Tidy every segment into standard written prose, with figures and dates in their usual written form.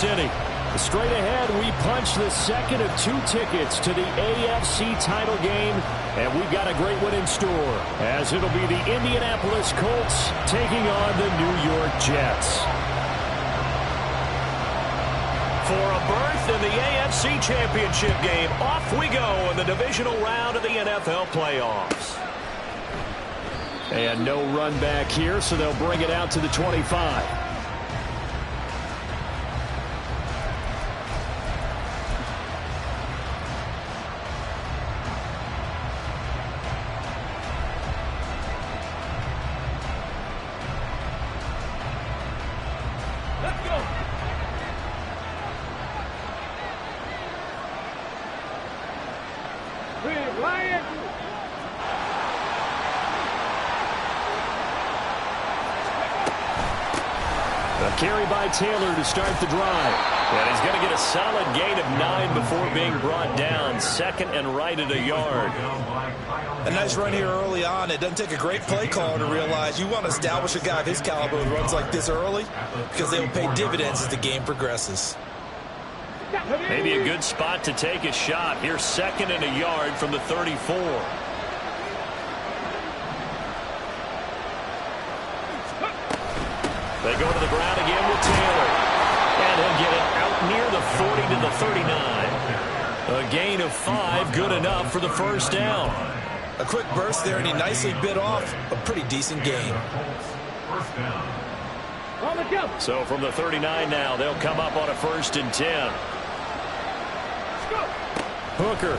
this inning. Straight ahead, we punch the second of 2 tickets to the AFC title game, and we've got a great one in store, as it'll be the Indianapolis Colts taking on the New York Jets. For a berth in the AFC Championship game, off we go in the divisional round of the NFL playoffs. And no run back here, so they'll bring it out to the 25. Carry by Taylor to start the drive. And he's going to get a solid gain of 9 before being brought down. Second and right at a yard. A nice run here early on. It doesn't take a great play caller to realize you want to establish a guy of his caliber who runs like this early, because they will pay dividends as the game progresses. Maybe a good spot to take a shot. Here's second and a yard from the 34. They go to the ground again with Taylor. And he'll get it out near the 40 to the 39. A gain of 5, good enough for the first down. A quick burst there, and he nicely bit off a pretty decent gain. So from the 39 now, they'll come up on a 1st and 10. Hooker.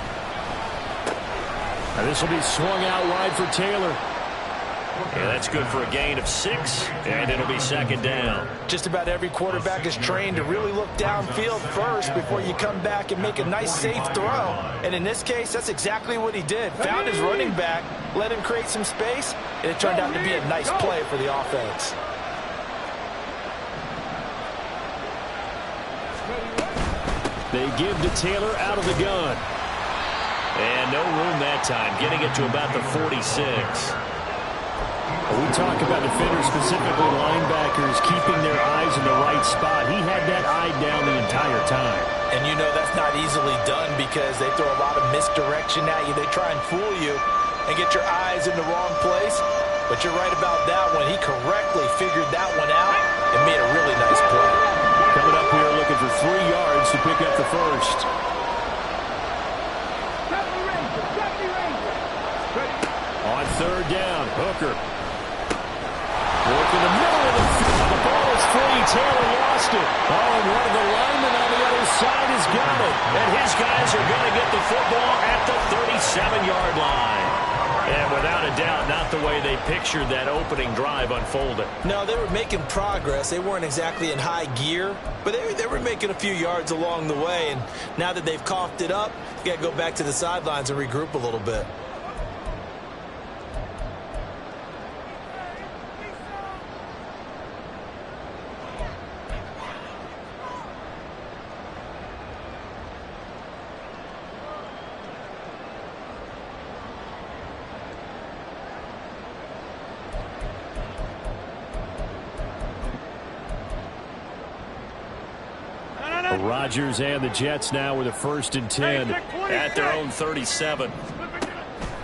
And this will be swung out wide for Taylor. Yeah, that's good for a gain of 6, and it'll be second down. Just about every quarterback is trained to really look downfield first before you come back and make a nice, safe throw. And in this case, that's exactly what he did. Found his running back, let him create some space, and it turned out to be a nice play for the offense. They give to Taylor out of the gun. And no room that time, getting it to about the 46. We talk about defenders, specifically linebackers, keeping their eyes in the right spot. He had that eye down the entire time. And you know that's not easily done because they throw a lot of misdirection at you. They try and fool you and get your eyes in the wrong place. But you're right about that one. He correctly figured that one out and made a really nice play. Coming up here looking for 3 yards to pick up the first. On 3rd down, Hooker. Work in the middle of the field. The ball is free. Taylor lost it. Oh, and one of the linemen on the other side has got it. And his guys are going to get the football at the 37-yard line. And without a doubt, not the way they pictured that opening drive unfolded. No, they were making progress. They weren't exactly in high gear, but they were making a few yards along the way. And now that they've coughed it up, you got to go back to the sidelines and regroup a little bit. Rodgers and the Jets now with a 1st and 10 at their own 37.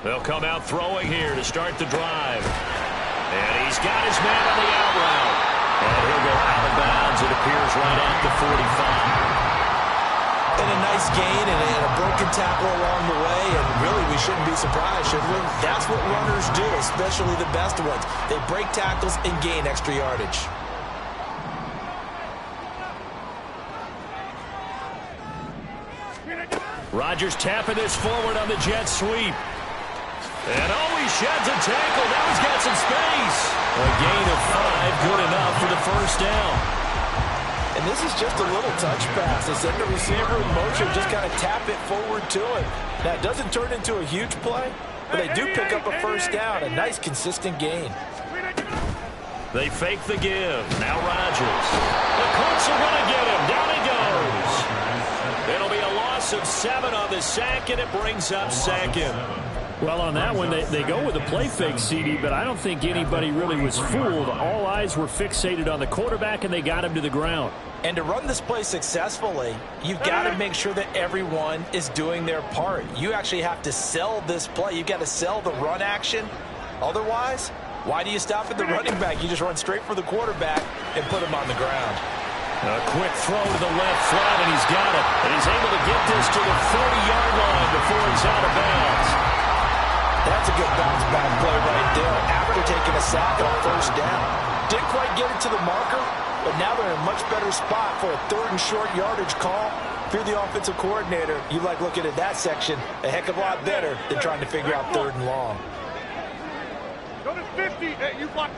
They'll come out throwing here to start the drive. And he's got his man on the out route. And he'll go out of bounds, it appears, right at the 45. And a nice gain and a broken tackle along the way. And really, we shouldn't be surprised, should we? That's what runners do, especially the best ones. They break tackles and gain extra yardage. Rodgers tapping this forward on the jet sweep. And he sheds a tackle. Now he's got some space. A gain of 5, good enough for the first down. And this is just a little touch pass. They send the receiver in motion, just kind of tap it forward to him. Now, it doesn't turn into a huge play, but they do pick up a first down. A nice, consistent gain. They fake the give. Now Rodgers. The Colts are going to get him. Down he goes. It'll be a loss of 7 on the sack, and it brings up second. Well, on that one, they go with a play fake, CD, but I don't think anybody really was fooled. All eyes were fixated on the quarterback, and they got him to the ground. And to run this play successfully, you've got to make sure that everyone is doing their part. You actually have to sell this play. You've got to sell the run action. Otherwise, why do you stop at the running back? You just run straight for the quarterback and put him on the ground. A quick throw to the left flat, and he's got it. And he's able to get this to the 40-yard line before he's out of bounds. That's a good bounce back play right there after taking a sack on first down. Didn't quite get it to the marker, but now they're in a much better spot for a third and short yardage call. If you're the offensive coordinator, you like looking at that section a heck of a lot better than trying to figure out third and long. Go to 50. Hey, you block.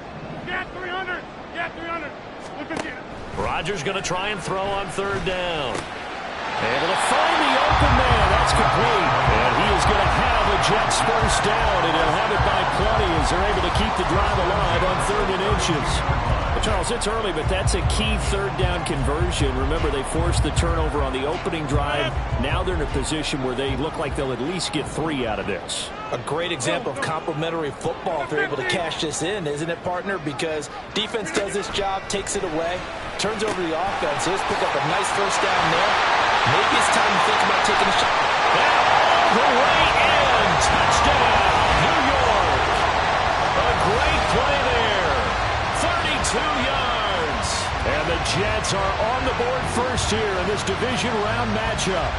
Yeah, 300. Yeah, 300. Look at you. Rodgers going to try and throw on third down. Able to find the open man. That's complete. And he is going to have a Jets first down, and he'll have it by plenty as they're able to keep the drive alive on 3rd and inches. Well, Charles, it's early, but that's a key third down conversion. Remember, they forced the turnover on the opening drive. Now they're in a position where they look like they'll at least get 3 out of this. A great example of complementary football if they're able to cash this in, isn't it, partner? Because defense does this job, takes it away, turns over the offense. Let's pick up a nice first down there. Maybe it's time to think about taking a shot. All the way in. Touchdown, New York. A great play there. 32 yards. And the Jets are on the board first here in this division round matchup.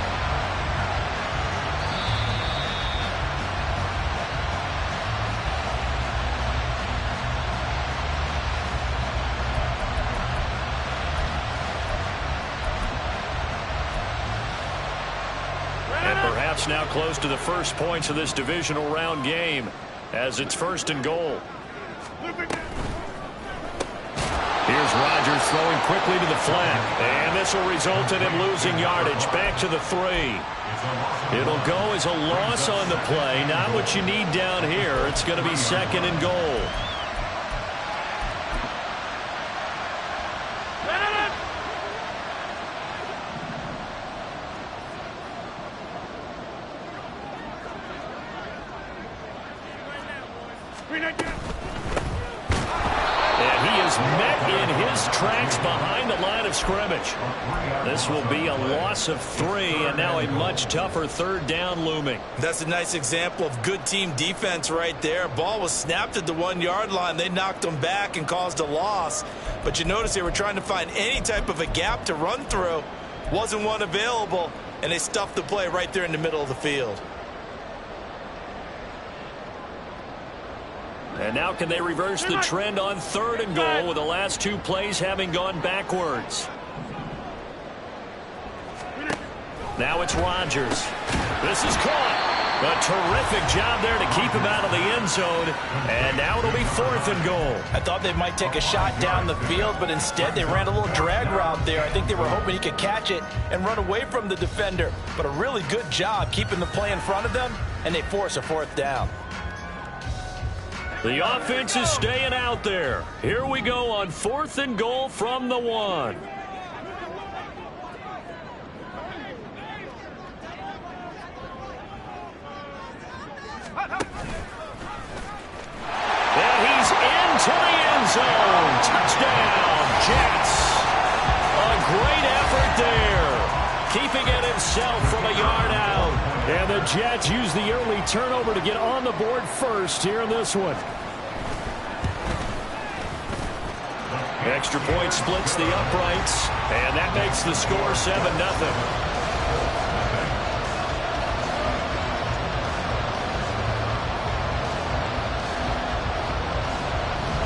Now close to the first points of this divisional round game as it's 1st and goal. Here's Rodgers throwing quickly to the flat, and this will result in him losing yardage back to the 3. It'll go as a loss on the play, not what you need down here. It's going to be 2nd and goal. And he is met in his tracks behind the line of scrimmage. This will be a loss of 3, and now a much tougher 3rd down looming. That's a nice example of good team defense right there. Ball was snapped at the 1-yard line. They knocked them back and caused a loss. But you notice they were trying to find any type of a gap to run through. Wasn't one available, and they stuffed the play right there in the middle of the field. And now can they reverse the trend on 3rd and goal with the last 2 plays having gone backwards? Now it's Rodgers. This is caught. A terrific job there to keep him out of the end zone. And now it'll be 4th and goal. I thought they might take a shot down the field, but instead they ran a little drag route there. I think they were hoping he could catch it and run away from the defender. But a really good job keeping the play in front of them, and they force a 4th down. The offense is staying out there. Here we go on 4th and goal from the 1. And he's into the end zone. Touchdown, Jets. A great effort there. Keeping it himself from a yard out. And the Jets use the early turnover to get on the board first here in this one. Extra point splits the uprights, and that makes the score 7-0.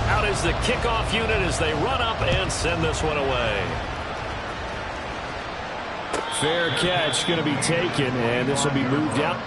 Out is the kickoff unit as they run up and send this one away. Fair catch going to be taken, and this will be moved out.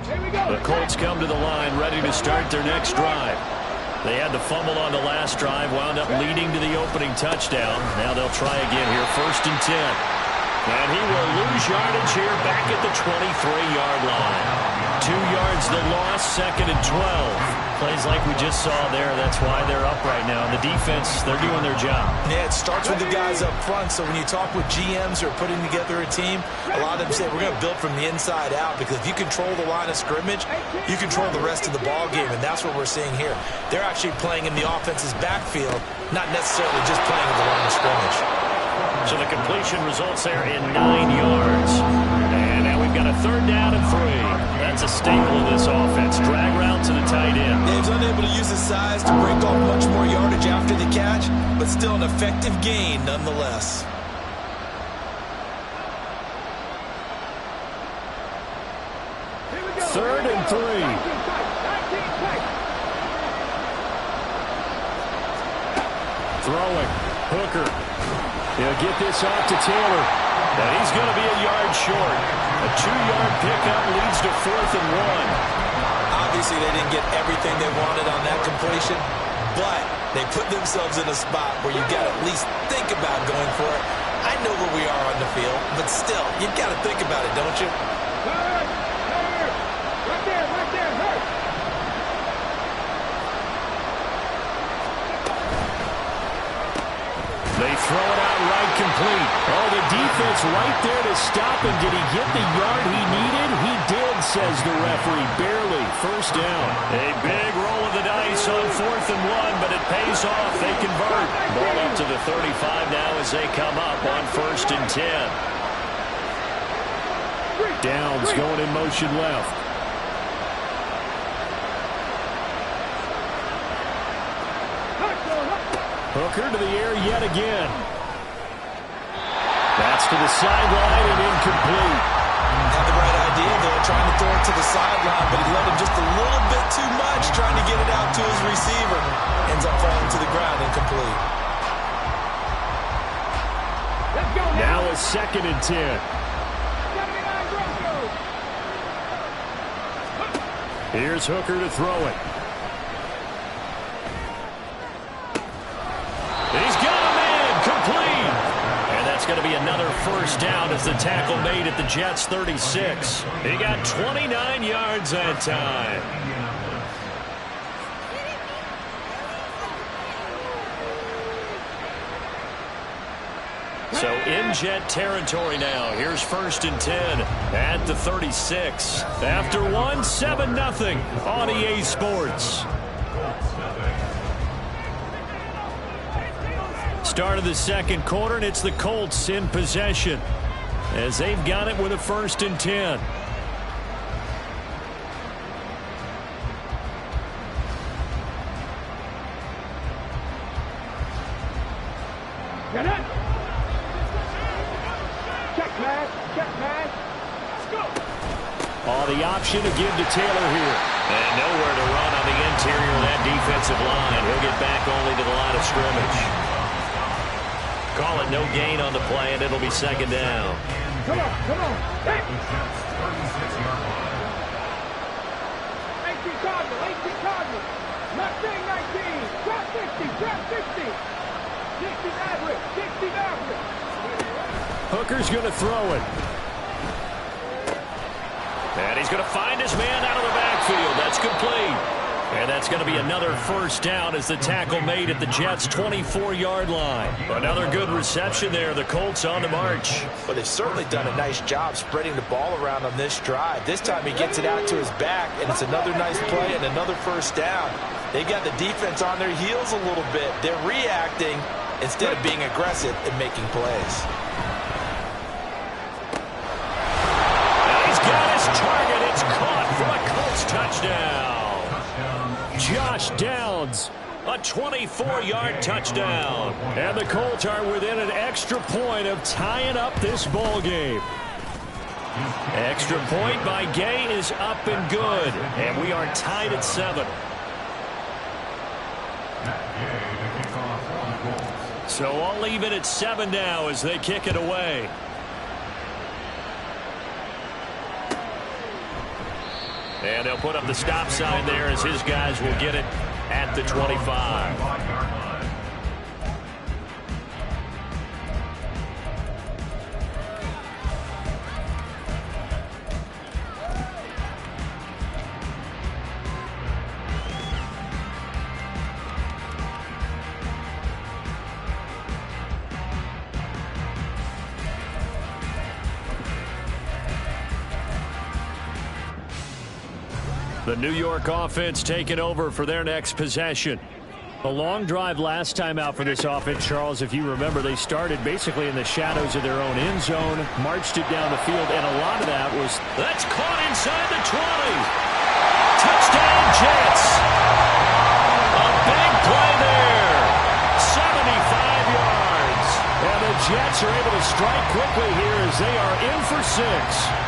The Colts come to the line ready to start their next drive. They had the fumble on the last drive, wound up leading to the opening touchdown. Now they'll try again here, 1st and 10. And he will lose yardage here back at the 23-yard line. 2 yards the loss, 2nd and 12. Plays like we just saw there. That's why they're up right now. And the defense, they're doing their job. Yeah, it starts with the guys up front. So when you talk with GMs who are putting together a team, a lot of them say we're going to build from the inside out, because if you control the line of scrimmage, you control the rest of the ball game, and that's what we're seeing here. They're actually playing in the offense's backfield, not necessarily just playing in the line of scrimmage. So the completion results there in 9 yards. And now we've got a 3rd down and 3. That's a staple of this offense. Drag route to the tight end. Dave's unable to use his size to break off much more yardage after the catch, but still an effective gain nonetheless. Third and 3. Throwing. Hooker. He'll get this off to Taylor. And he's going to be a yard short. A 2-yard pickup leads to 4th and 1. Obviously, they didn't get everything they wanted on that completion, but they put themselves in a spot where you've got to at least think about going for it. I know where we are on the field, but still, you've got to think about it, don't you? Right there, hurt. They throw it out right complete. Oh, the defense right there to stop him. Did he get the yard he needed? He did, says the referee. Barely. 1st down. A big roll of the dice on 4th and 1, but it pays off. They convert. Ball up to the 35 now as they come up on 1st and 10. Downs going in motion left. Hooker to the air yet again. That's to the sideline and incomplete. Had the right idea, though, trying to throw it to the sideline, but he let him just a little bit too much, trying to get it out to his receiver. Ends up falling to the ground, incomplete. Now a 2nd and 10. Here's Hooker to throw it. He's got a man, complete. And that's going to be another 1st down as the tackle made at the Jets' 36. He got 29 yards that time. So in Jet territory now. Here's 1st and 10 at the 36. After 1, 7-0 on EA Sports. Start of the 2nd quarter, and it's the Colts in possession as they've got it with a 1st and 10. Get it! Check man. Let's go! Oh, the option to give to Taylor here. And nowhere to run on the interior of that defensive line. He'll get back only to the line of scrimmage. Call it no gain on the play, and it'll be 2nd down. Come on. Hey! 18 Cardinal. Mustang 19. Drop 60. 60 average. Hooker's going to throw it. And he's going to find his man out of the backfield. That's complete. And that's going to be another 1st down as the tackle made at the Jets' 24-yard line. Another good reception there. The Colts on the march. But they've certainly done a nice job spreading the ball around on this drive. This time he gets it out to his back, and it's another nice play and another 1st down. They got the defense on their heels a little bit. They're reacting instead of being aggressive and making plays. And he's got his target. It's caught for a Colts touchdown. Josh Downs, a 24-yard touchdown. And the Colts are within an extra point of tying up this ball game. Extra point by Gay is up and good. And we are tied at 7. So I'll leave it at 7 now as they kick it away. And they'll put up the stop sign there as his guys will get it at the 25. The New York offense taking over for their next possession. A long drive last time out for this offense, Charles. If you remember, they started basically in the shadows of their own end zone, marched it down the field, and a lot of that was... That's caught inside the 20. Touchdown, Jets. A big play there. 75 yards. And the Jets are able to strike quickly here as they are in for 6.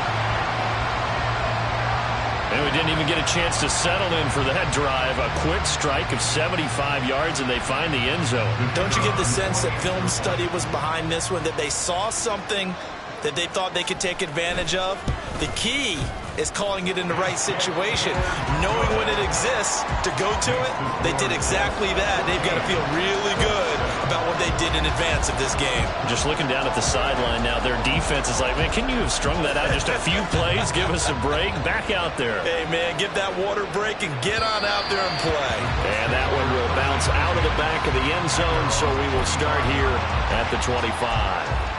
And we didn't even get a chance to settle in for that drive. A quick strike of 75 yards, and they find the end zone. Don't you get the sense that film study was behind this one, that they saw something that they thought they could take advantage of? The key is calling it in the right situation, knowing when it exists to go to it. They did exactly that. They've got to feel really good about what they did in advance of this game. Just looking down at the sideline now, their defense is like, man, can you have strung that out just a few plays? Give us a break. Back out there. Hey, man, give that water break and get on out there and play. And that one will bounce out of the back of the end zone, so we will start here at the 25.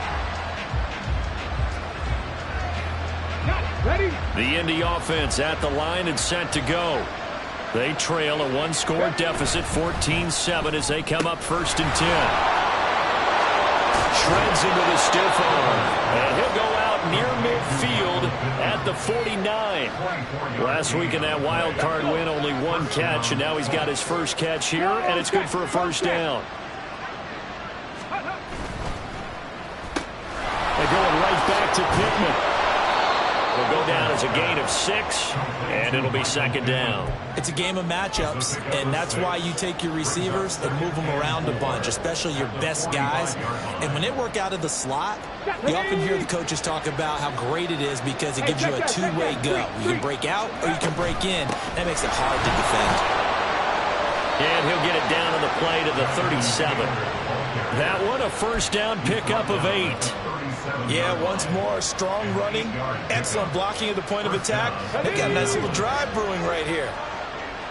Ready? The Indy offense at the line and set to go. They trail a one-score deficit, 14-7, as they come up 1st and 10. Shreds into the stiff arm. And he'll go out near midfield at the 49. Last week in that wild card win, only one catch, and now he's got his first catch here, and it's good for a first down. They're going right back to Pittman. Will go down as a gain of 6, and it'll be 2nd down. It's a game of matchups, and that's why you take your receivers and move them around a bunch, especially your best guys. And when they work out of the slot, you often hear the coaches talk about how great it is because it gives you a two-way go. You can break out or you can break in. That makes it hard to defend. And he'll get it down on the play to the 37. That one, a first down pickup of 8. Yeah, once more, strong running, excellent blocking at the point of attack. They've got a nice little drive brewing right here.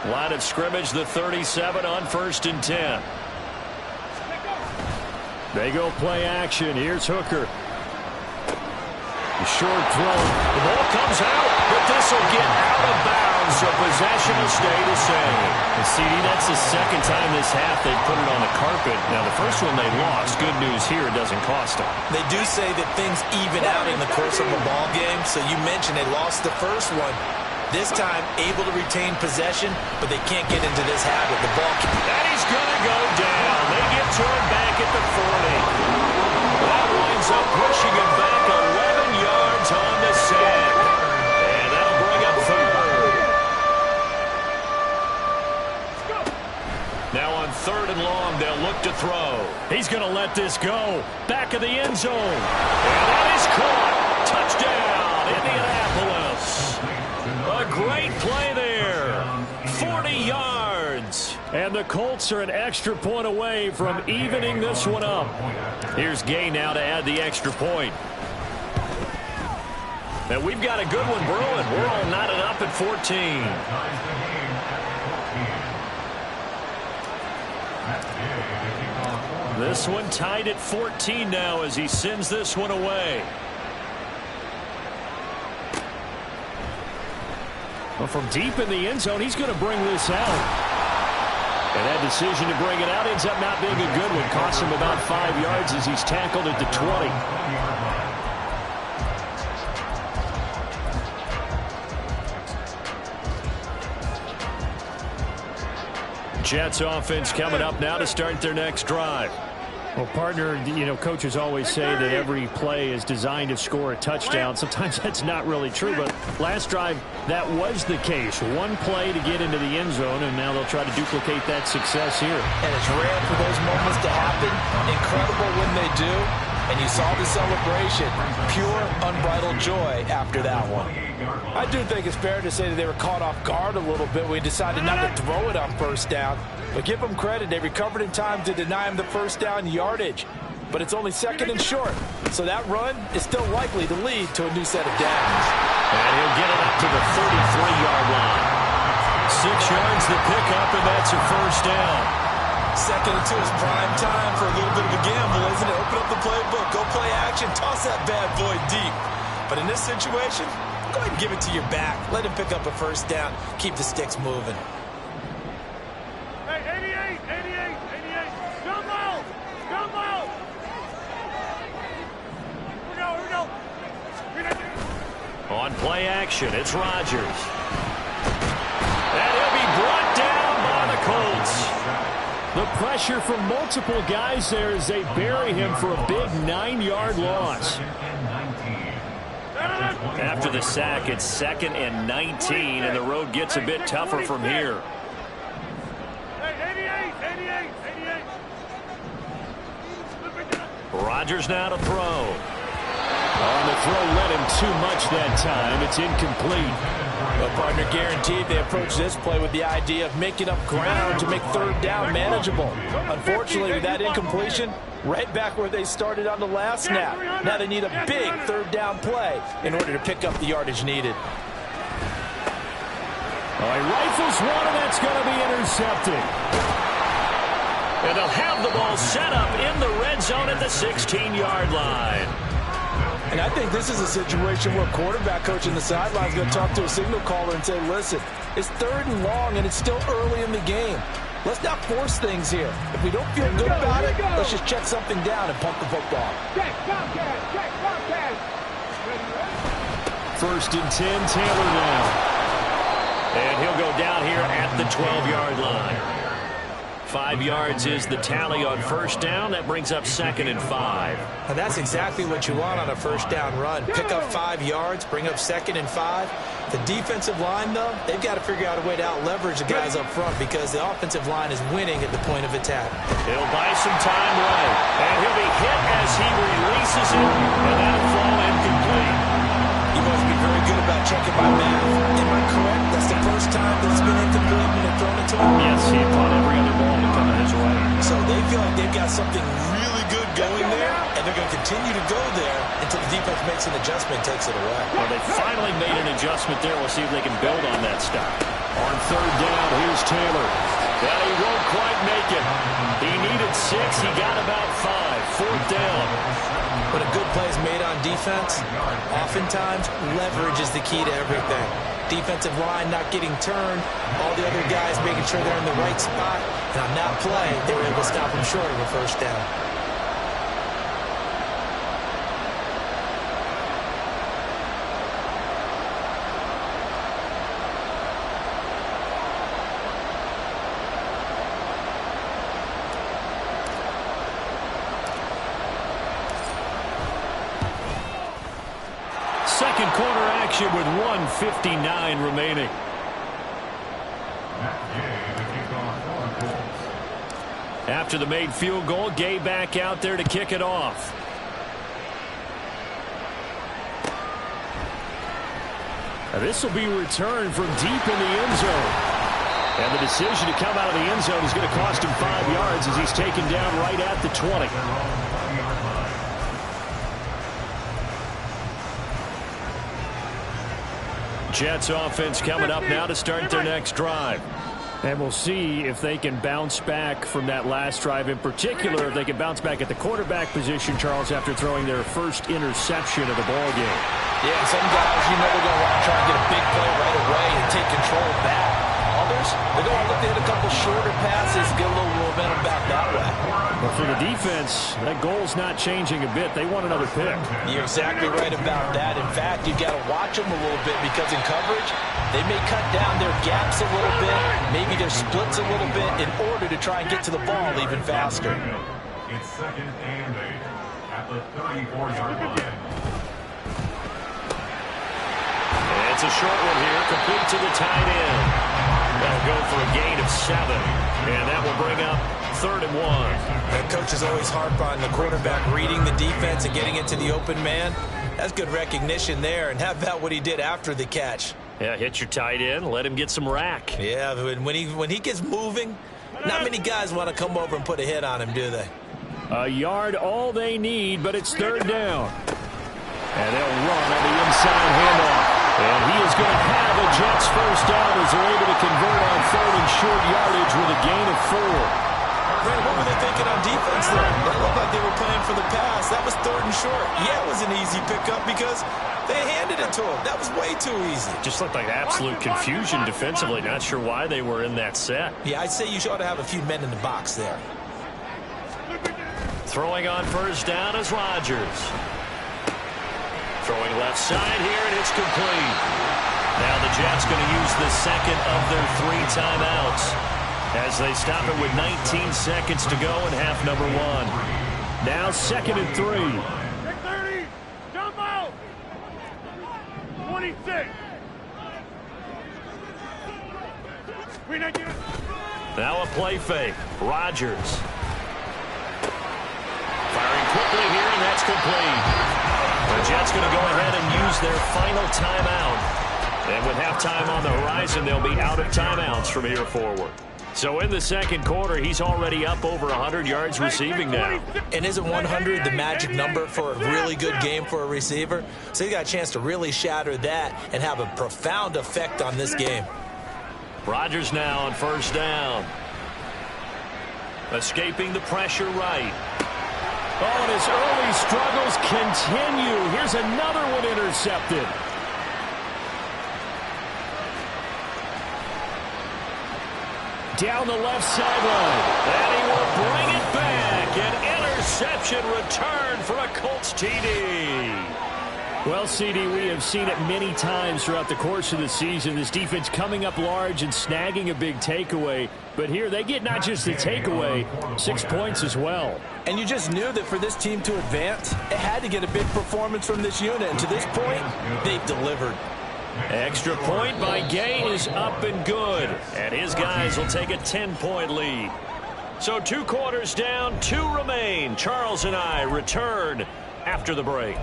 Line of scrimmage, the 37 on 1st and 10. They go play action. Here's Hooker. The short throw. The ball comes out, but this will get out of bounds, so possession will stay the same. And CD, that's the second time this half they've put it on the carpet. Now, the first one they lost. Good news here, it doesn't cost them. They do say that things even out in the course of a ball game, so you mentioned they lost the first one. This time, able to retain possession, but they can't get into this habit. The ball... And he's going to go down. They get to him back at the 40. That winds up pushing him back 11 yards on the sack. And that'll bring up 3rd. Now on 3rd and long, they'll look to throw. He's going to let this go. Back of the end zone. And that is caught. Touchdown, Indianapolis. A great play there. 40 yards. And the Colts are an extra point away from evening this one up. Here's Gay now to add the extra point. And we've got a good one brewing. We're all knotted up at 14. This one tied at 14 now as he sends this one away. Well, from deep in the end zone, he's going to bring this out. And that decision to bring it out ends up not being a good one. Costs him about 5 yards as he's tackled at the 20. Jets offense coming up now to start their next drive. Well, partner, you know, coaches always say that every play is designed to score a touchdown. Sometimes that's not really true, but last drive, that was the case. One play to get into the end zone, and now they'll try to duplicate that success here. And it's rare for those moments to happen. Incredible when they do. and you saw the celebration. Pure, unbridled joy after that one. I do think it's fair to say that they were caught off guard a little bit when we decided not to throw it on first down. But give them credit, they recovered in time to deny him the first down yardage. But it's only second and short, so that run is still likely to lead to a new set of downs. And he'll get it up to the 33-yard line. 6 yards the pickup, and that's a first down. Second and 2 is prime time for a little bit of a gamble, isn't it? Open up the playbook, go play action, toss that bad boy deep. But in this situation, go ahead and give it to your back. Let him pick up a first down. Keep the sticks moving. Hey, 88, 88, 88. Come out, come out. Here we go. On play action, it's Rodgers. And he'll be brought down by the Colts. The pressure from multiple guys there as they bury him for a big 9-yard loss. After the sack, it's 2nd and 19, and the road gets a bit tougher from here. Hey, 88, 88, 88. Rodgers now to throw. On the throw led him too much that time. It's incomplete. Well, partner, guaranteed they approach this play with the idea of making up ground to make third down manageable. Unfortunately, with that incompletion, right back where they started on the last snap. Now they need a big third down play in order to pick up the yardage needed. Oh, he rifles one, and that's going to be intercepted. And they'll have the ball set up in the red zone at the 16-yard line. And I think this is a situation where a quarterback coach in the sideline is going to talk to a signal caller and say, listen, it's 3rd and long, and it's still early in the game. Let's not force things here. If we don't feel good about it, let's just check something down and pump the football. Check, Bobcat. 1st and 10, Taylor now. And he'll go down here at the 12-yard line. 5 yards is the tally on first down. That brings up 2nd and 5. And that's exactly what you want on a first down run. Pick up 5 yards, bring up 2nd and 5. The defensive line, though, they've got to figure out a way to out-leverage the guys up front because the offensive line is winning at the point of attack. He'll buy some time right. And he'll be hit as he releases it, and that'll fall incomplete. You must be very good about checking my math. Am I correct? That's the first time that it's been incomplete when they've thrown it to him? Yes, he caught every other ball coming his way. So they feel like they've got something really good going there, and they're going to continue to go there until the defense makes an adjustment and takes it away. Well, they finally made an adjustment there. We'll see if they can build on that stop. On third down, here's Taylor. Well, he won't quite make it. He needed 6. He got about 5. 4th down. When a good play is made on defense, oftentimes leverage is the key to everything. Defensive line not getting turned, all the other guys making sure they're in the right spot, and on that play, they were able to stop him short of a first down. Second quarter action with 1:59 remaining. After the made field goal, Gay back out there to kick it off. Now this will be returned from deep in the end zone. And the decision to come out of the end zone is going to cost him 5 yards as he's taken down right at the 20. Jets offense coming up now to start their next drive. And we'll see if they can bounce back from that last drive. In particular, if they can bounce back at the quarterback position, Charles, after throwing their first interception of the ball game. Yeah, some guys, you know, they're going to want to try and get a big play right away and take control back. Others, they're going to look to hit a couple shorter passes, get a little momentum back that way. But for the defense, that goal's not changing a bit. They want another pick. You're exactly right about that. In fact, you've got to watch them a little bit because in coverage, they may cut down their gaps a little bit, maybe their splits a little bit in order to try and get to the ball even faster. It's 2nd and 8 at the 34-yard line. It's a short one here, complete to the tight end. That'll go for a gain of 7. And that will bring up 3rd and 1. The coaches always harp on the quarterback reading the defense and getting into the open man. That's good recognition there. And how about what he did after the catch? Yeah, hit your tight end, let him get some rack. Yeah, when he gets moving, not many guys want to come over and put a hit on him, do they? A yard all they need, but it's 3rd down. And they'll run on the inside handoff. And he is going to have a Jets first down as they're able to convert on 3rd and short yardage with a gain of 4. Brandon, what were they thinking on defense there? That looked like they were playing for the pass. That was 3rd and short. Yeah, it was an easy pickup because they handed it to him. That was way too easy. Just looked like absolute confusion defensively. Not sure why they were in that set. Yeah, I'd say you ought to have a few men in the box there. Throwing on first down is Rodgers. Throwing left side here, and it's complete. Now the Jets going to use the second of their 3 timeouts as they stop it with 19 seconds to go in half number 1. Now 2nd and 3. 30, jump out. 26. Now a play fake. Rodgers. Firing quickly here, and that's complete. The Jets going to go ahead and use their final timeout. And with halftime on the horizon, they'll be out of timeouts from here forward. So in the second quarter, he's already up over 100 yards receiving now. And isn't 100 the magic number for a really good game for a receiver? So he got a chance to really shatter that and have a profound effect on this game. Rodgers now on first down. Escaping the pressure right. Oh, and his early struggles continue. Here's another one intercepted. Down the left sideline. And he will bring it back. An interception return for a Colts TD. Well, CD, we have seen it many times throughout the course of the season. This defense coming up large and snagging a big takeaway. But here they get not just the takeaway, 6 points as well. And you just knew that for this team to advance, it had to get a big performance from this unit. And to this point, they've delivered. Extra point by Gay is up and good. And his guys will take a 10-point lead. So 2 quarters down, 2 remain. Charles and I return after the break.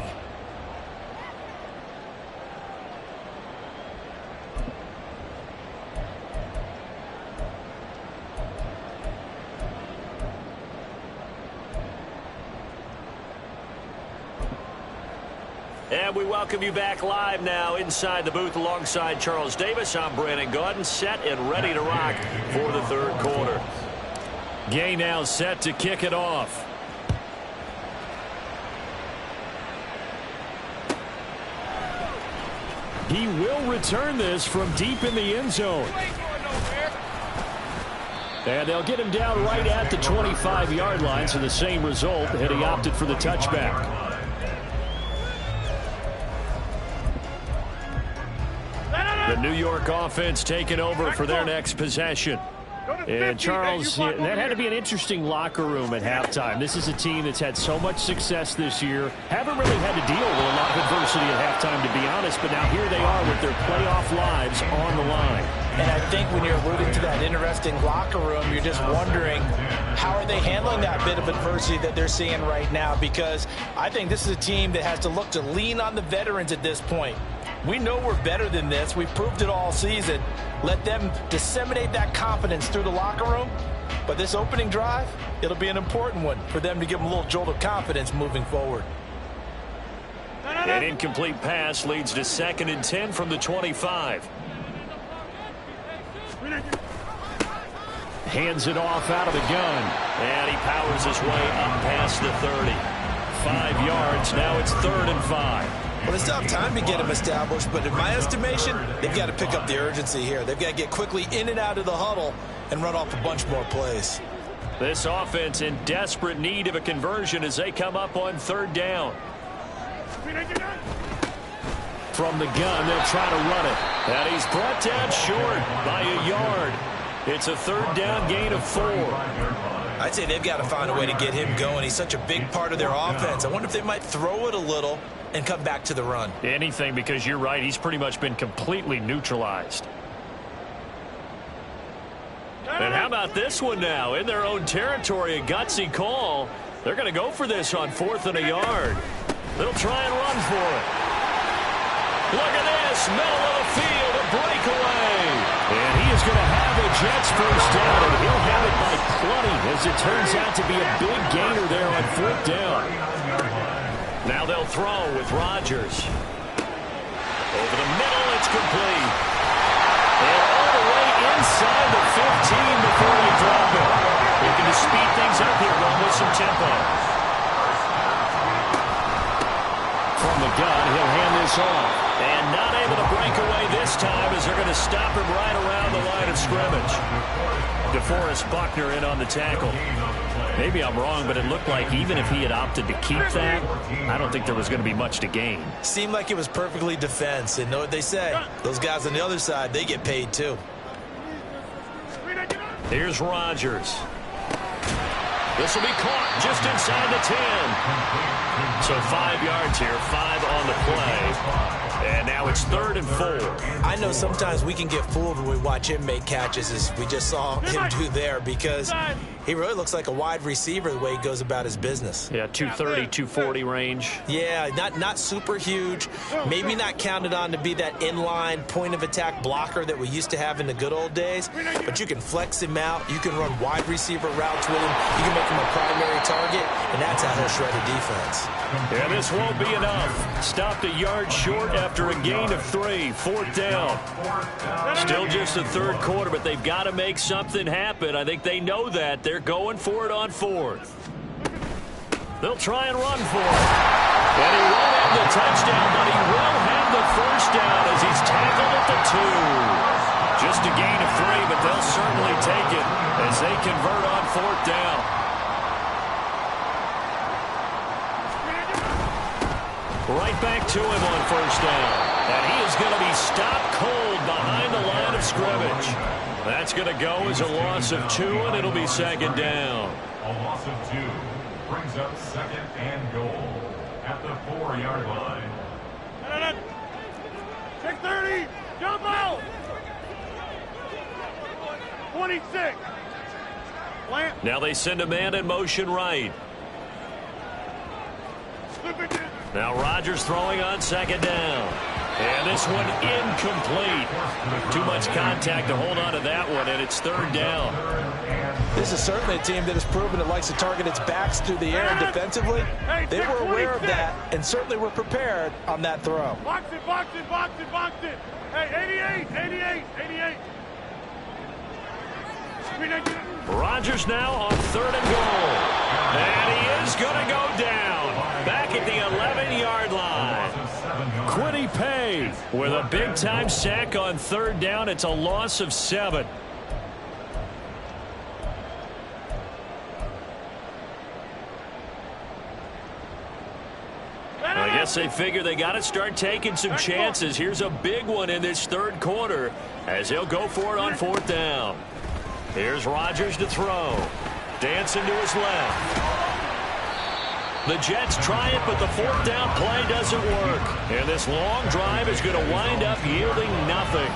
And we welcome you back live now inside the booth alongside Charles Davis. I'm Brandon Gaudin, set and ready to rock for the 3rd quarter. Gay now set to kick it off. He will return this from deep in the end zone. And they'll get him down right at the 25-yard line, so the same result had he opted for the touchback. The New York offense taking over for their next possession. And Charles, that had to be an interesting locker room at halftime. This is a team that's had so much success this year. Haven't really had to deal with a lot of adversity at halftime, to be honest. But now here they are with their playoff lives on the line. And I think when you're alluding to that interesting locker room, you're just wondering, how are they handling that bit of adversity that they're seeing right now? Because I think this is a team that has to look to lean on the veterans at this point. We know we're better than this. We've proved it all season. Let them disseminate that confidence through the locker room. But this opening drive, it'll be an important one for them to give them a little jolt of confidence moving forward. An incomplete pass leads to 2nd and 10 from the 25. Hands it off out of the gun. And he powers his way up past the 30. 5 yards. Now it's 3rd and 5. Well, they still have time to get him established, but in my estimation, they've got to pick up the urgency here. They've got to get quickly in and out of the huddle and run off a bunch more plays. This offense in desperate need of a conversion as they come up on 3rd down. From the gun, they'll try to run it. And he's brought down short by a yard. It's a 3rd down gain of 4. I'd say they've got to find a way to get him going. He's such a big part of their offense. I wonder if they might throw it a little and come back to the run. Anything, because you're right. He's pretty much been completely neutralized. And how about this one now? In their own territory, a gutsy call. They're going to go for this on 4th and a yard. They'll try and run for it. Look at this. Middle of the field, a breakaway. And he is going to have a Jets first down, and he'll have it by plenty, as it turns out to be a big gainer there on 4th down. Now they'll throw with Rodgers. Over the middle, it's complete. And all the way inside the 15 before they drop it. Looking to speed things up here, run with some tempo. From the gun, he'll hand this off. And not able to break away this time, as they're going to stop him right around the line of scrimmage. DeForest Buckner in on the tackle. Maybe I'm wrong, but it looked like even if he had opted to keep that, I don't think there was going to be much to gain. Seemed like it was perfectly defense. And know what they say? Those guys on the other side, they get paid too. Here's Rodgers. This will be caught just inside the 10. So 5 yards here, 5 on the play. And now it's 3rd and 4. I know sometimes we can get fooled when we watch him make catches, as we just saw him do there, because he really looks like a wide receiver the way he goes about his business. Yeah, 230, 240 range. Yeah, not super huge. Maybe not counted on to be that inline point-of-attack blocker that we used to have in the good old days. But you can flex him out. You can run wide receiver routes with him. You can make him a primary target, and that's how he'll shred a defense. Yeah, this won't be enough. Stopped a yard short after a gain of 3. 4th down. Still just the 3rd quarter, but they've got to make something happen. I think they know that. They're going for it on 4th. They'll try and run for it. And he won't have the touchdown, but he will have the first down as he's tackled at the 2. Just a gain of 3, but they'll certainly take it as they convert on 4th down. Right back to him on 1st down. And he is going to be stopped cold behind the line of scrimmage. That's going to go as a loss of 2, and it'll be 2nd down. A loss of 2 brings up 2nd and goal at the 4-yard line. 630, jump out. 26. Plant. Now they send a man in motion right. Now Rodgers throwing on 2nd down. And this one incomplete. Too much contact to hold on to that one, and it's 3rd down. This is certainly a team that has proven it likes to target its backs through the air defensively. They were aware of that and certainly were prepared on that throw. Box it, box it, box it, box it. Hey, 88, 88, 88. Rodgers now on 3rd and goal. And he is going to go down. Back at the 11-yard line. Kwity Paye with a big-time sack on 3rd down. It's a loss of 7. I guess they figure they got to start taking some chances. Here's a big one in this 3rd quarter as they'll go for it on 4th down. Here's Rodgers to throw. Dancing to his left. The Jets try it, but the 4th down play doesn't work. And this long drive is going to wind up yielding nothing.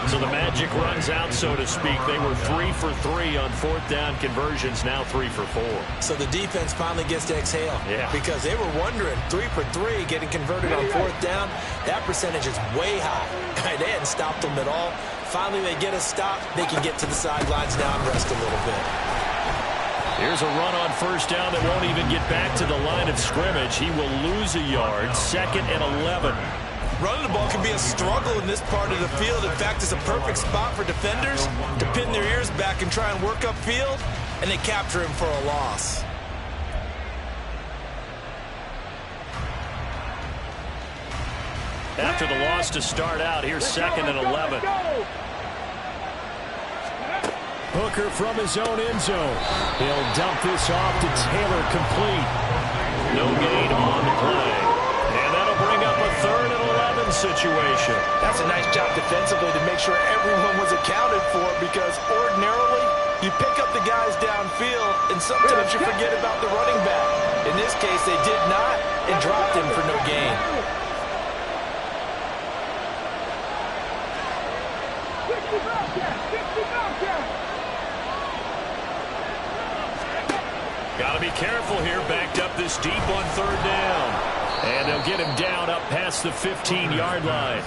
So the magic runs out, so to speak. They were 3 for 3 on 4th down conversions, now 3 for 4. So the defense finally gets to exhale. Yeah. Because they were wondering, 3 for 3 getting converted on 4th down. That percentage is way high. They hadn't stopped them at all. Finally, they get a stop. They can get to the sidelines now and rest a little bit. Here's a run on 1st down that won't even get back to the line of scrimmage. He will lose a yard. 2nd and 11. Running the ball can be a struggle in this part of the field. In fact, it's a perfect spot for defenders to pin their ears back and try and work upfield, and they capture him for a loss. After the loss to start out, here's 2nd and 11. Hooker from his own end zone. He'll dump this off to Taylor, complete. No gain on the play. And that'll bring up a 3rd and 11 situation. That's a nice job defensively to make sure everyone was accounted for, because ordinarily you pick up the guys downfield and sometimes you forget about the running back. In this case, they did not and dropped him for no gain. Got to be careful here, backed up this deep on third down. And they'll get him down up past the 15-yard line.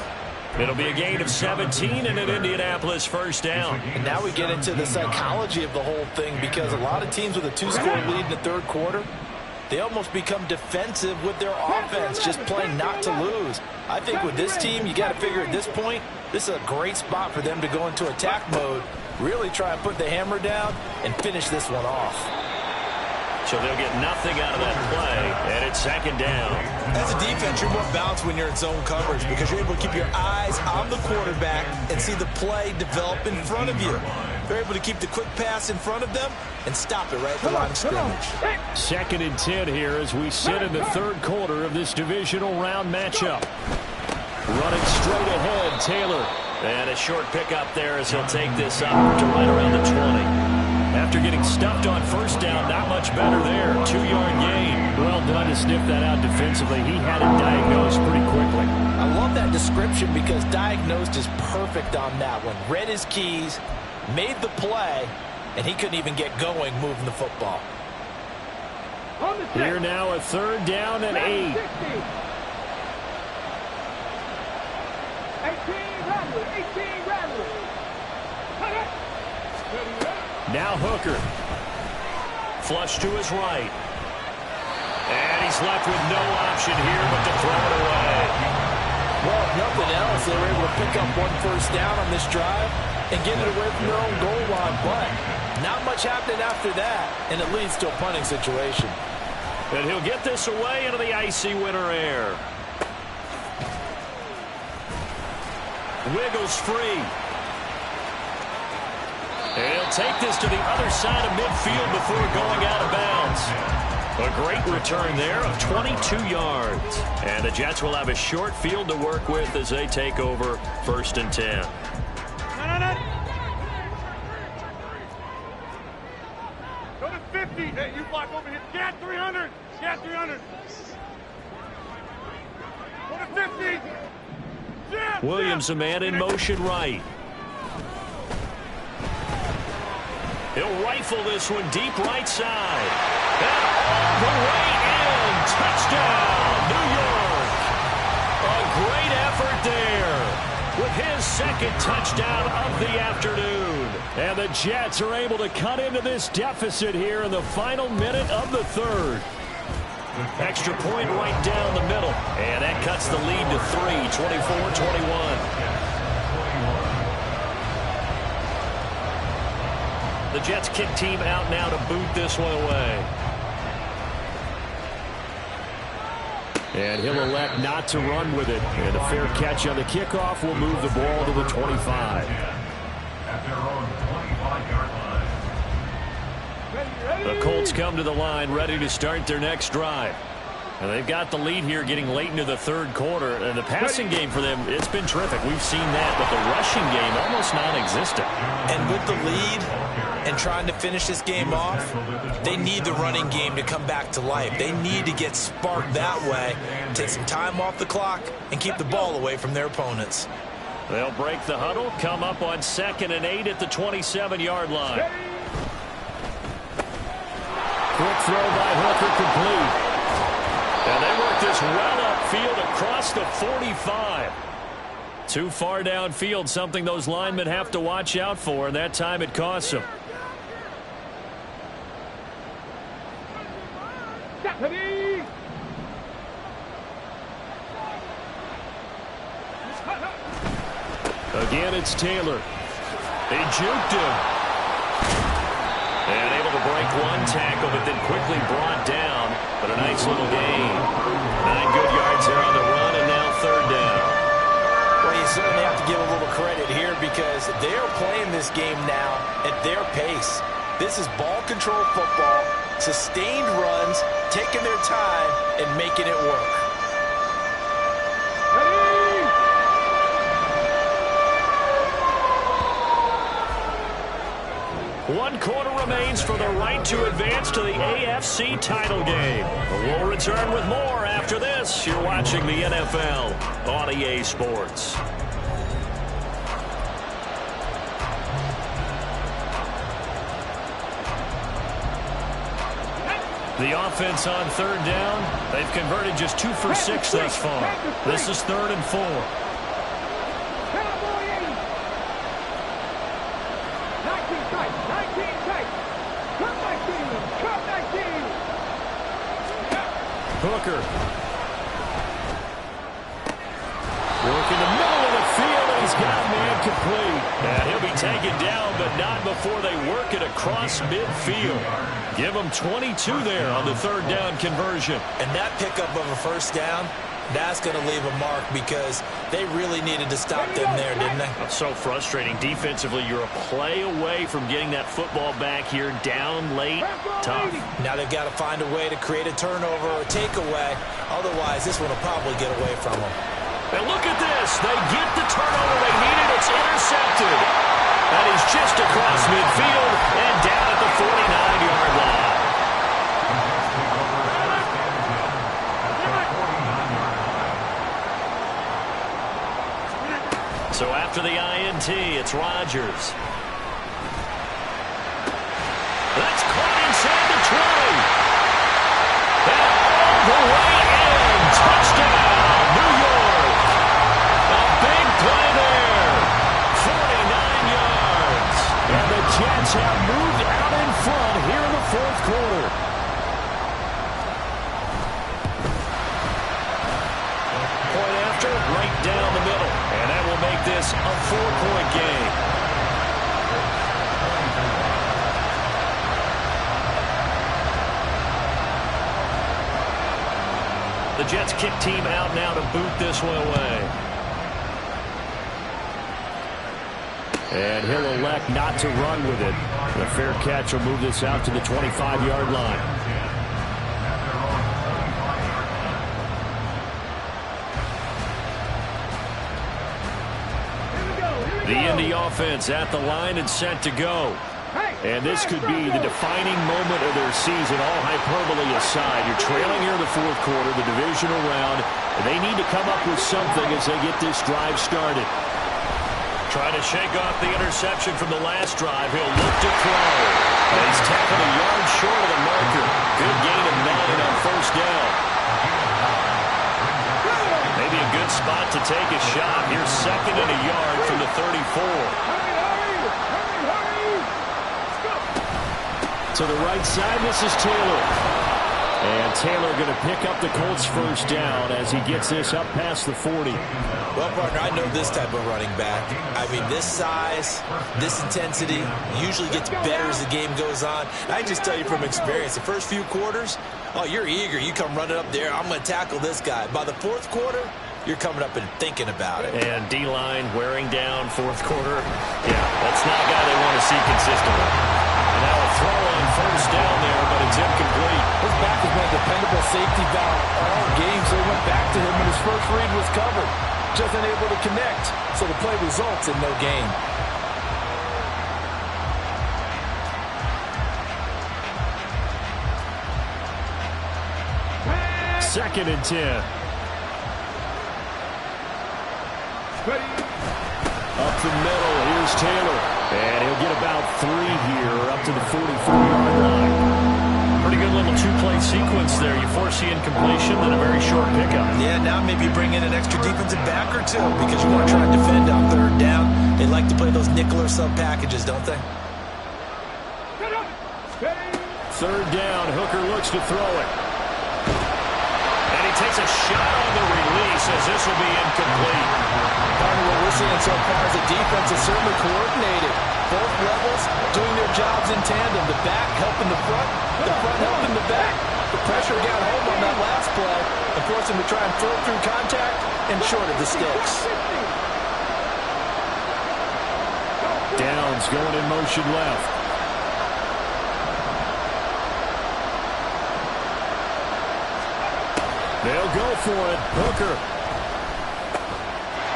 It'll be a gain of 17 and an Indianapolis first down. And now we get into the psychology of the whole thing, because a lot of teams with a 2-score lead in the third quarter, they almost become defensive with their offense, just playing not to lose. I think with this team, you got to figure at this point, this is a great spot for them to go into attack mode, really try and put the hammer down and finish this one off. So they'll get nothing out of that play, and it's second down. As a defense, you're more balanced when you're in zone coverage because you're able to keep your eyes on the quarterback and see the play develop in front of you. They're able to keep the quick pass in front of them and stop it right at the line of scrimmage. 2nd and 10 here as we sit in the third quarter of this divisional round matchup. Running straight ahead, Taylor. And a short pickup there as he'll take this up to right around the 20. After getting stuffed on first down, not much better there. 2-yard gain. Well done to sniff that out defensively. He had it diagnosed pretty quickly. I love that description because diagnosed is perfect on that one. Read his keys, made the play, and he couldn't even get going moving the football. Here now a 3rd down and 8. 18 Rattler. Now Hooker. Flush to his right. And he's left with no option here but to throw it away. Well, if nothing else, they were able to pick up 1 first down on this drive and get it away from their own goal line. But not much happening after that, and it leads to a punting situation. And he'll get this away into the icy winter air. Wiggles free. And he'll take this to the other side of midfield before going out of bounds. A great return there of 22 yards. And the Jets will have a short field to work with as they take over 1st and 10. Go to 50. Hey, you block over here. Get 300. Get 300. Go to 50. Williams, a man in motion right. He'll rifle this one deep right side. And all the way in. Touchdown, New York. A great effort there with his 2nd touchdown of the afternoon. And the Jets are able to cut into this deficit here in the final minute of the 3rd. Extra point right down the middle. And that cuts the lead to 3, 24-21. The Jets kick team out now to boot this one away. And he'll elect not to run with it. And a fair catch on the kickoff will move the ball to the 25. At their own 25-yard line. The Colts come to the line ready to start their next drive. And they've got the lead here getting late into the 3rd quarter. And the passing game for them, it's been terrific. We've seen that. But the rushing game, almost non-existent. And with the lead and trying to finish this game off, they need the running game to come back to life. They need to get sparked that way, take some time off the clock, and keep the ball away from their opponents. They'll break the huddle, come up on 2nd and 8 at the 27-yard line. Quick throw by Hooker complete. And they work this well upfield across the 45. Too far downfield, something those linemen have to watch out for, and that time it costs them. Again, it's Taylor. They juked him. And able to break one tackle, but then quickly brought down. But a nice little gain. 9 good yards there on the run, and now 3rd down. Well, you certainly have to give a little credit here because they're playing this game now at their pace. This is ball control football, sustained runs, taking their time, and making it work. One quarter remains for the right to advance to the AFC title game. We'll return with more after this. You're watching the NFL on EA Sports. The offense on third down, they've converted just 2 for 6 thus far. This is 3rd and 4. 19 tight. Cut 19. Hooker. Working the middle of the field, and he's got a man complete. And he'll be taken down, but not before they work it across midfield. Give him 22 there on the 3rd down conversion. And that pickup of a 1st down, that's going to leave a mark because they really needed to stop them there, didn't they? So frustrating. Defensively, you're a play away from getting that football back here, down late, tough. Now they've got to find a way to create a turnover or a takeaway. Otherwise, this one will probably get away from them. And look at this. They get the turnover they needed. It's intercepted. And he's just across midfield and down at the 49-yard line. So after the INT, it's Rodgers. That's caught inside the 20. And all the way in. Touchdown, New York. A big play there. 49 yards. And the Jets have moved out in front here in the 4th quarter. Point after, right down the middle. And that will make this a 4-point game. The Jets kick team out now to boot this one away. And he'll elect not to run with it. The fair catch will move this out to the 25-yard line. The Indy offense at the line and set to go. And this could be the defining moment of their season, all hyperbole aside. You're trailing here in the 4th quarter, the divisional round, and they need to come up with something as they get this drive started. Trying to shake off the interception from the last drive. He'll look to throw. And he's tackled a yard short of the marker. Good gain of 9 on 1st down. Maybe a good spot to take a shot. Here's 2nd and a yard from the 34. To the right side, this is Taylor. And Taylor going to pick up the Colts' 1st down as he gets this up past the 40. Well, partner, I know this type of running back. I mean, this size, this intensity usually gets better as the game goes on. I just tell you from experience, the first few quarters, oh, you're eager. You come running up there, I'm going to tackle this guy. By the 4th quarter, you're coming up and thinking about it. And D-line wearing down 4th quarter. Yeah, that's not a guy they want to see consistently. Now a throw on 1st down there, but it's incomplete. His back has been a dependable safety valve all game, so he went back to him when his first read was covered. Just unable to connect, so the play results in no gain. Second and 10. Up the middle, here's Taylor. And he'll get about 3 here, up to the 44-yard line. Pretty good little 2-play sequence there. You foresee incompletion, then a very short pickup. Yeah, now maybe bring in an extra defensive back or 2 because you want to try and defend on 3rd down. They like to play those nickel or sub packages, don't they? 3rd down, Hooker looks to throw it. And he takes a shot on the release as this will be incomplete. What we're seeing so far is the defense is certainly coordinated. Both levels doing their jobs in tandem. The back helping the front helping the back. The pressure got home on that last play and forced him to try and throw through contact and short of the sticks. Downs going in motion left. They'll go for it. Hooker.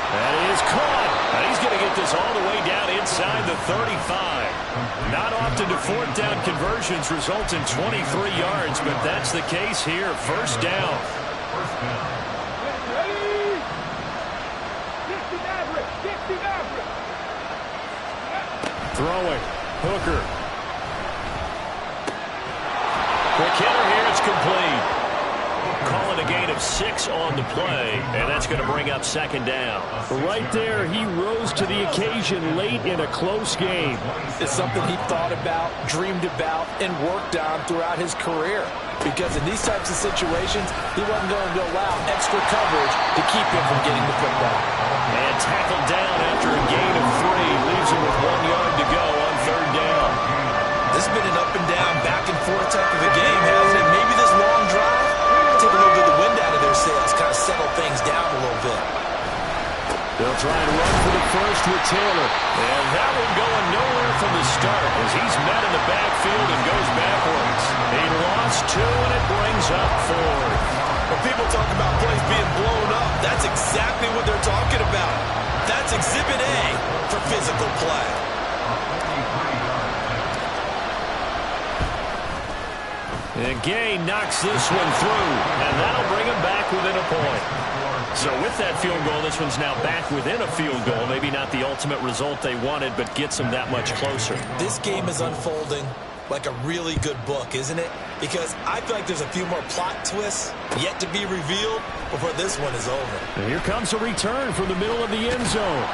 That is caught. And he's going to get this all the way down inside the 35. Not often do 4th down conversions result in 23 yards, but that's the case here. 1st down. Throwing. Hooker. Quick hitter here. It's incomplete. Calling a gain of 6 on the play, and that's going to bring up second down. Right there, he rose to the occasion late in a close game. It's something he thought about, dreamed about, and worked on throughout his career. Because in these types of situations, he wasn't going to allow extra coverage to keep him from getting the football. And tackled down after a gain of 3, leaves him with 1 yard to go on third down. This has been an up and down, back and forth type of a game, hasn't it? Maybe this long drive take a little bit of the wind out of their sails, kind of settle things down a little bit. They'll try and run for the first with Taylor. And that one going nowhere from the start as he's met in the backfield and goes backwards. He lost 2, and it brings up 4. When people talk about plays being blown up, that's exactly what they're talking about. That's Exhibit A for physical play. And Gay knocks this one through, and that'll bring him back within a point. So with that field goal, this one's now back within a field goal. Maybe not the ultimate result they wanted, but gets them that much closer. This game is unfolding like a really good book, isn't it? Because I feel like there's a few more plot twists yet to be revealed before this one is over. And here comes a return from the middle of the end zone.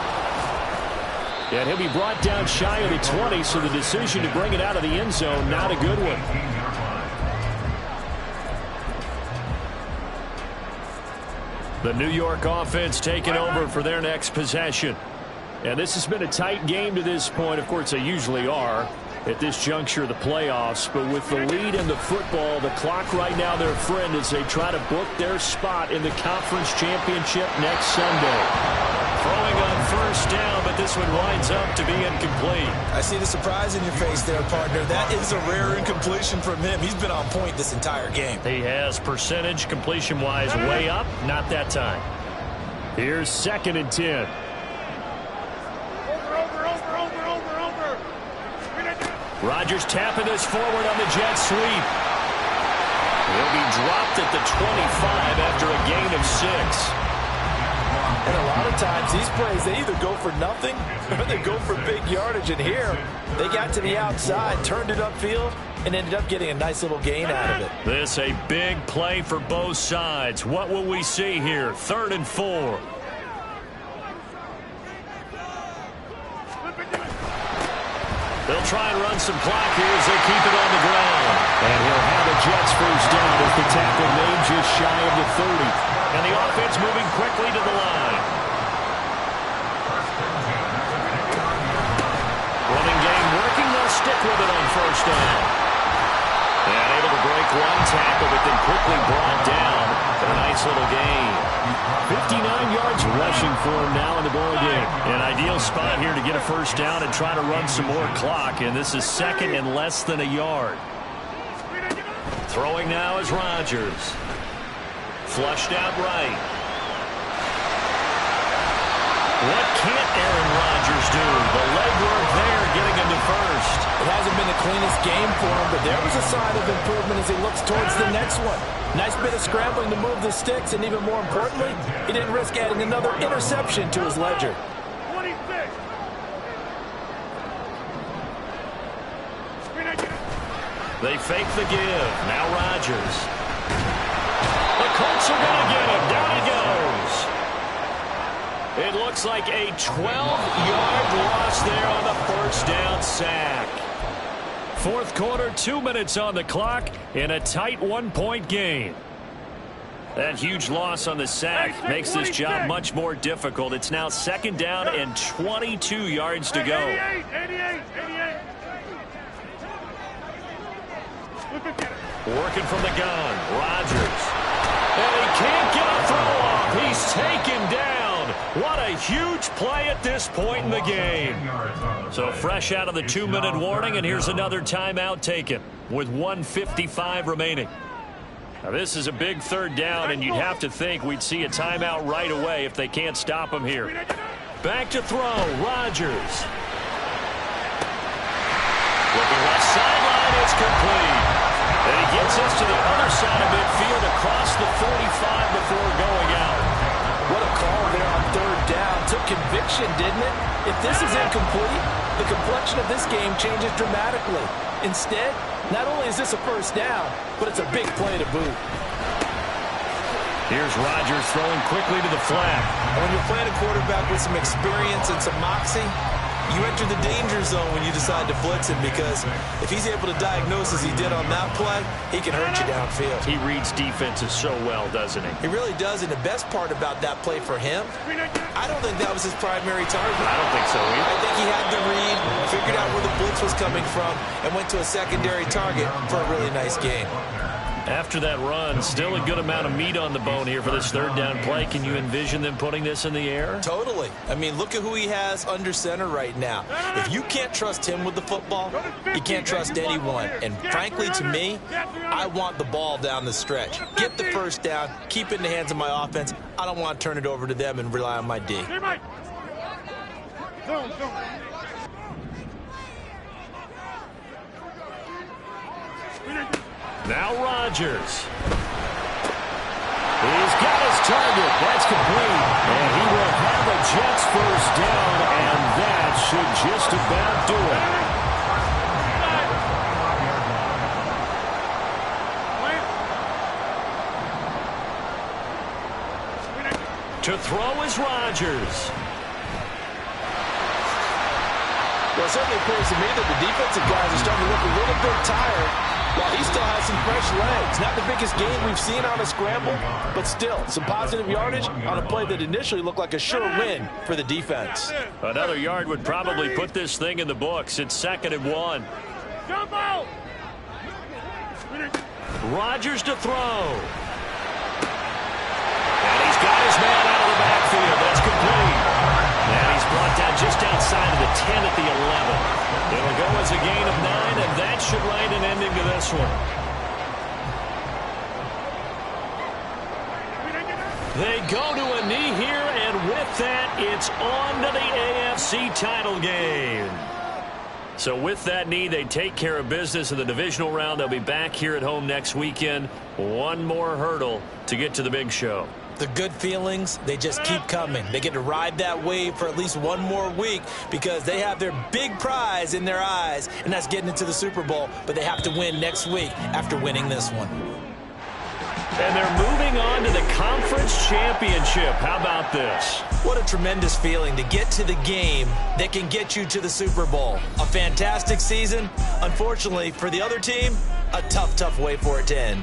And he'll be brought down shy of the 20, so the decision to bring it out of the end zone, not a good one. The New York offense taking over for their next possession. And this has been a tight game to this point. Of course, they usually are at this juncture of the playoffs. But with the lead in the football, the clock right now their friend as they try to book their spot in the conference championship next Sunday. Throwing on first down, but this one winds up to be incomplete. I see the surprise in your face there, partner. That is a rare incompletion from him. He's been on point this entire game. He has percentage completion-wise way up, not that time. Here's 2nd and 10. Over. Rodgers tapping this forward on the jet sweep. He'll be dropped at the 25 after a gain of 6. And a lot of times, these plays, they either go for nothing or they go for big yardage. And here, they got to the outside, turned it upfield, and ended up getting a nice little gain out of it. This a big play for both sides. What will we see here? 3rd and 4. They'll try and run some clock here as they keep it on the ground. And he'll have a Jets first down as the tackle made just shy of the 30. And the offense moving quickly to the line. Running game working. They'll stick with it on first down. And able to break one tackle, but then quickly brought down. But a nice little gain. 59 yards rushing for him now in the ball game. An ideal spot here to get a first down and try to run some more clock. And this is 2nd and less than a yard. Throwing now is Rodgers. Flushed out right. What can't Aaron Rodgers do? The legwork there getting him to first. It hasn't been the cleanest game for him, but there was a sign of improvement as he looks towards the next one. Nice bit of scrambling to move the sticks, and even more importantly, he didn't risk adding another interception to his ledger. 26. They fake the give. Now Rodgers. The Colts are going to get him. Down he goes. It looks like a 12-yard loss there on the first down sack. 4th quarter, 2 minutes on the clock in a tight 1-point game. That huge loss on the sack makes this job much more difficult. It's now 2nd down and 22 yards to go. 88. Working from the gun, Rodgers. And he can't get a throw off. He's taken down. What a huge play at this point in the game. So fresh out of the 2-minute warning, and here's another timeout taken with 1:55 remaining. Now this is a big 3rd down, and you'd have to think we'd see a timeout right away if they can't stop him here. Back to throw, Rodgers. Looking left sideline, it's complete. And he gets us to the other side of midfield across the 45 before going out. What a call there on 3rd down. Took conviction, didn't it? If this is incomplete, the complexion of this game changes dramatically. Instead, not only is this a first down, but it's a big play to boot. Here's Rodgers throwing quickly to the flat. And when you're playing a quarterback with some experience and some moxie, you enter the danger zone when you decide to blitz him, because if he's able to diagnose as he did on that play, he can hurt you downfield. He reads defenses so well, doesn't he? He really does, and the best part about that play for him, I don't think that was his primary target. I don't think so either. I think he had the read, figured out where the blitz was coming from, and went to a secondary target for a really nice gain. After that run, still a good amount of meat on the bone here for this third down play. Can you envision them putting this in the air? Totally. I mean, look at who he has under center right now. If you can't trust him with the football, you can't trust anyone. And frankly, to me, I want the ball down the stretch. Get the first down, keep it in the hands of my offense. I don't want to turn it over to them and rely on my D. Zone. Now Rodgers. He's got his target. That's complete. And he will have a Jets first down, and that should just about do it. To throw is Rodgers. Well, it certainly appears to me that the defensive guys are starting to look a little bit tired, while he still has some fresh legs. Not the biggest game we've seen on a scramble, but still some positive yardage on a play that initially looked like a sure win for the defense. Another yard would probably put this thing in the books. It's 2nd and 1. Jump out! Rodgers to throw. And he's got his man out of the backfield. That's complete. And he's brought down just outside of the 10 at the 11. It'll go as a gain of 9, and that should write an ending to this one. They go to a knee here, and with that, it's on to the AFC title game. So with that knee, they take care of business in the divisional round. They'll be back here at home next weekend. One more hurdle to get to the big show. The good feelings, they just keep coming. They get to ride that wave for at least one more week because they have their big prize in their eyes, and that's getting into the Super Bowl. But they have to win next week after winning this one. And they're moving on to the conference championship. How about this? What a tremendous feeling to get to the game that can get you to the Super Bowl. A fantastic season. Unfortunately, for the other team, a tough way for it to end.